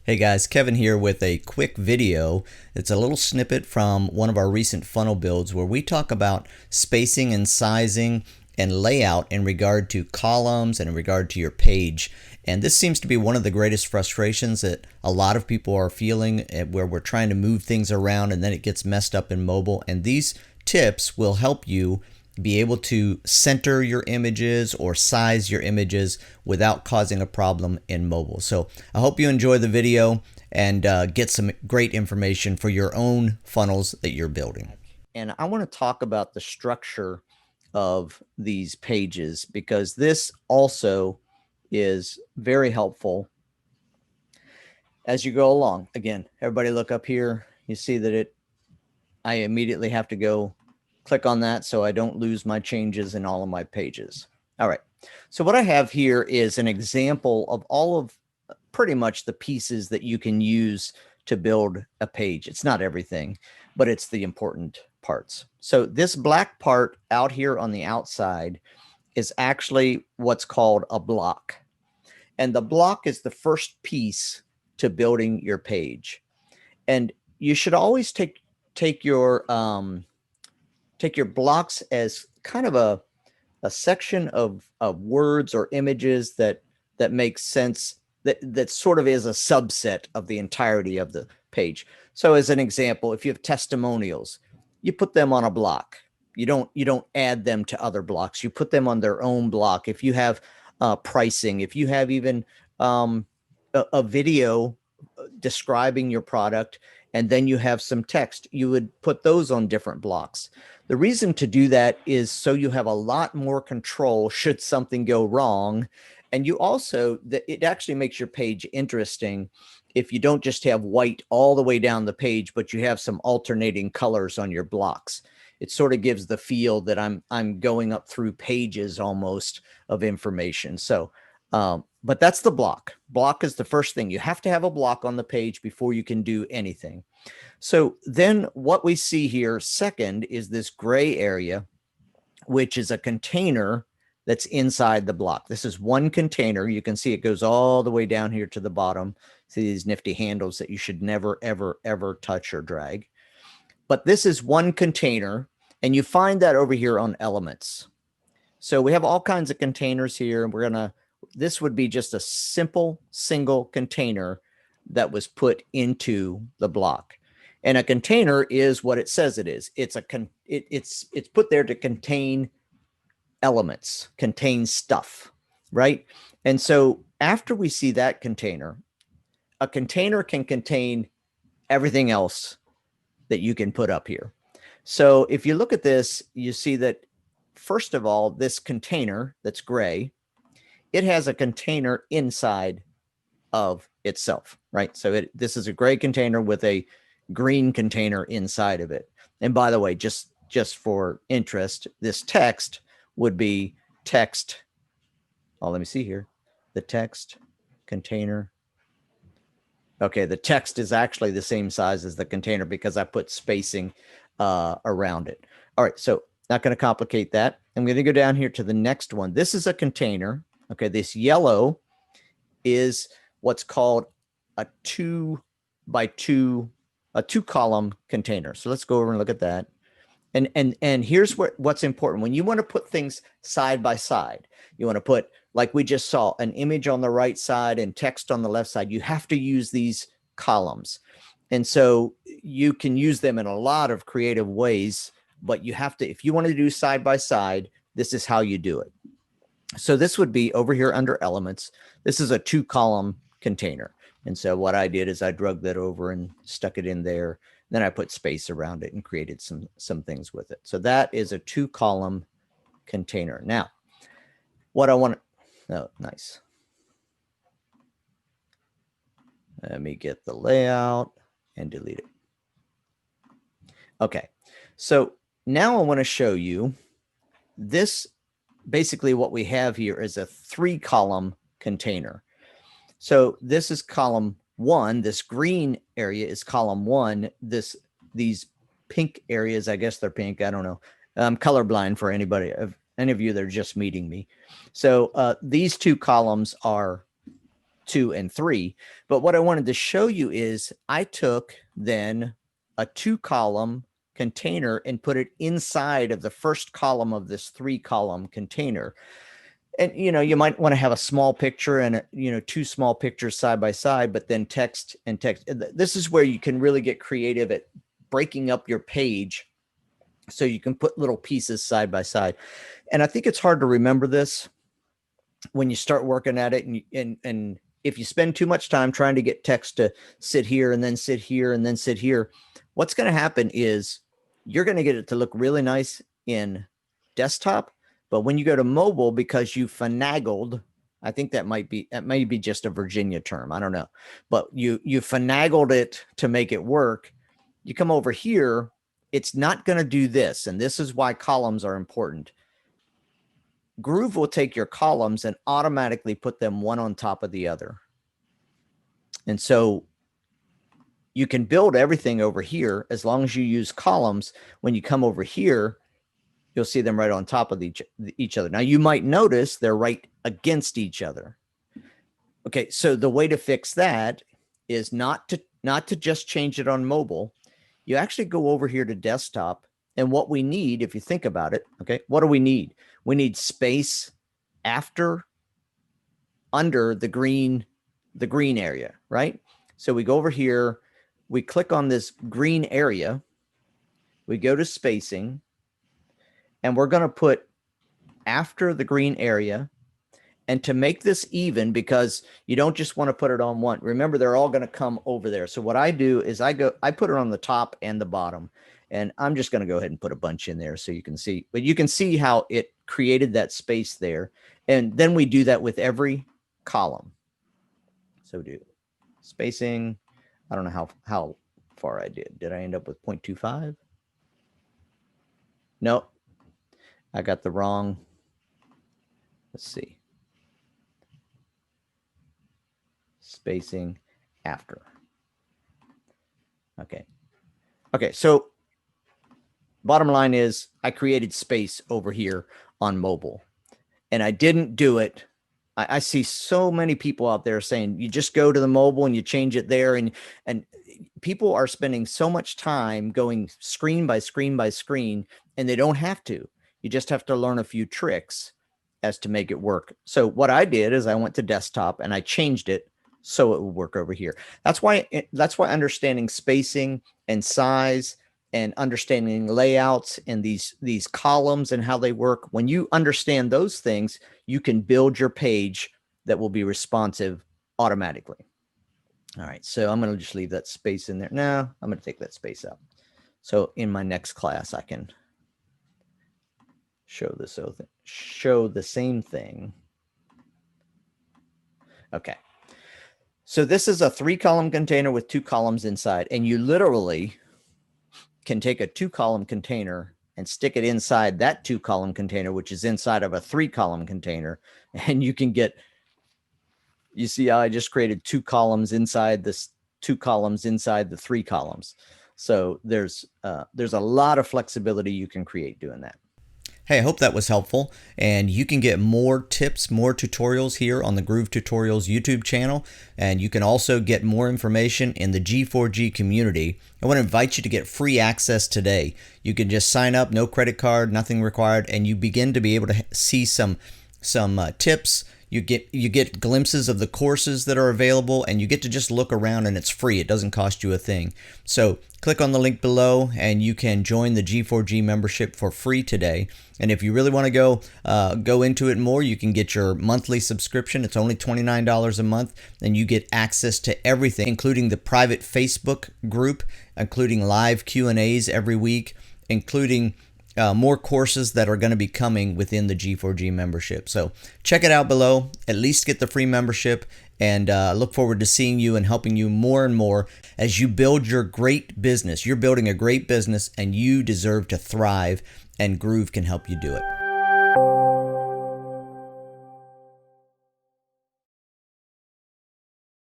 Hey guys, Kevin here with a quick video. It's a little snippet from one of our recent funnel builds where we talk about spacing and sizing and layout in regard to columns and in regard to your page. And this seems to be one of the greatest frustrations that a lot of people are feeling, where we're trying to move things around and then it gets messed up in mobile. And these tips will help you be able to center your images or size your images without causing a problem in mobile. So I hope you enjoy the video and get some great information for your own funnels that you're building. And I want to talk about the structure of these pages because this also is very helpful as you go along. Again, everybody look up here. You see that I immediately have to go click on that so I don't lose my changes in all of my pages. All right. So what I have here is an example of all of pretty much the pieces that you can use to build a page. It's not everything, but it's the important parts. So this black part out here on the outside is actually what's called a block. And the block is the first piece to building your page. And you should always take your blocks as kind of a section of words or images that makes sense, that sort of is a subset of the entirety of the page. So as an example, if you have testimonials, you put them on a block. You don't add them to other blocks. You put them on their own block. If you have pricing, if you have even a video describing your product, and then you have some text, you would put those on different blocks. The reason to do that is so you have a lot more control should something go wrong. And you also, it actually makes your page interesting if you don't just have white all the way down the page, but you have some alternating colors on your blocks. It sort of gives the feel that I'm going up through pages almost of information. So, but that's the block. Block is the first thing. You have to have a block on the page before you can do anything. So then what we see here second is this gray area, which is a container that's inside the block. This is one container. You can see it goes all the way down here to the bottom. See these nifty handles that you should never, ever, ever touch or drag. But this is one container, and you find that over here on elements. So we have all kinds of containers here, and this would be just a simple single container that was put into the block. And a container is what it says it is. It's put there to contain elements, contain stuff, right? And so after we see that container, a container can contain everything else that you can put up here. So if you look at this, you see that first of all, this container that's gray, it has a container inside of itself, right? So this is a gray container with a green container inside of it. And by the way, just for interest, this text would be text. Oh, let me see here. The text container. Okay, the text is actually the same size as the container because I put spacing around it. All right, so not going to complicate that. I'm going to go down here to the next one. This is a container. Okay, this yellow is what's called a 2x2, a 2-column container. So let's go over and look at that. And here's what's important. When you want to put things side by side, you want to put, like we just saw, an image on the right side and text on the left side. You have to use these columns. And so you can use them in a lot of creative ways, but you have to, if you want to do side by side, this is how you do it. So this would be over here under elements. This is a 2-column container. And so what I did is I drug that over and stuck it in there. Then I put space around it and created some things with it. So that is a 2-column container. Now, what I want to, oh, nice. Let me get the layout and delete it. Okay, so now I want to show you this. Basically what we have here is a 3-column container. So this is column 1. This green area is column 1. These pink areas, I guess they're pink. I don't know. I'm colorblind for anybody, any of you that are just meeting me. So these 2 columns are 2 and 3. But what I wanted to show you is I took then a 2-column container and put it inside of the first column of this 3-column container. And, you might want to have a small picture and, 2 small pictures side by side, but then text and text. This is where you can really get creative at breaking up your page so you can put little pieces side by side. And I think it's hard to remember this when you start working at it. And if you spend too much time trying to get text to sit here and then sit here and then sit here, what's going to happen is you're going to get it to look really nice in desktop. But when you go to mobile, because you finagled, I think that may be just a Virginia term. I don't know. But you finagled it to make it work. You come over here, it's not going to do this. And this is why columns are important. Groove will take your columns and automatically put them one on top of the other. And so you can build everything over here as long as you use columns. When you come over here, you'll see them right on top of each other. Now, you might notice they're right against each other. Okay, so the way to fix that is not to just change it on mobile. You actually go over here to desktop, and what we need, if you think about it, okay, what do we need? We need space under the green area, right? So we go over here, we click on this green area, we go to spacing, and we're going to put after the green area. And to make this even, because you don't just want to put it on one, remember they're all going to come over there. So what I do is I put it on the top and the bottom, and I'm just going to go ahead and put a bunch in there so you can see, but you can see how it created that space there. And then we do that with every column. So do spacing. I don't know how far I did. Did I end up with 0.25? No, I got the wrong. Let's see. Spacing after. Okay. So bottom line is I created space over here on mobile, and I didn't do it. I see so many people out there saying you just go to the mobile and you change it there, and people are spending so much time going screen by screen by screen, and they don't have to. You just have to learn a few tricks as to make it work. So what I did is I went to desktop and I changed it so it would work over here. That's why understanding spacing and size and understanding layouts and these columns and how they work, when you understand those things, you can build your page that will be responsive automatically. All right, so I'm going to just leave that space in there. No, I'm going to take that space out. So in my next class, I can show the same thing. Okay. So this is a 3-column container with 2 columns inside, and you literally can take a 2-column container and stick it inside that 2-column container, which is inside of a 3-column container. And you can get, you see how I just created 2 columns inside this 2 columns inside the 3 columns. So there's a lot of flexibility you can create doing that. Hey, I hope that was helpful, and you can get more tips, more tutorials here on the Groove Tutorials YouTube channel, and you can also get more information in the G4G community. I want to invite you to get free access today. You can just sign up, no credit card, nothing required, and you begin to be able to see some tips. You get glimpses of the courses that are available, and you get to just look around, and it's free. It doesn't cost you a thing. So click on the link below and you can join the G4G membership for free today. And if you really want to go into it more, you can get your monthly subscription. It's only $29 a month, and you get access to everything, including the private Facebook group, including live Q&As every week, including more courses that are going to be coming within the G4G membership. So check it out below. At least get the free membership, and look forward to seeing you and helping you more and more as you build your great business. You're building a great business, and you deserve to thrive, and Groove can help you do it.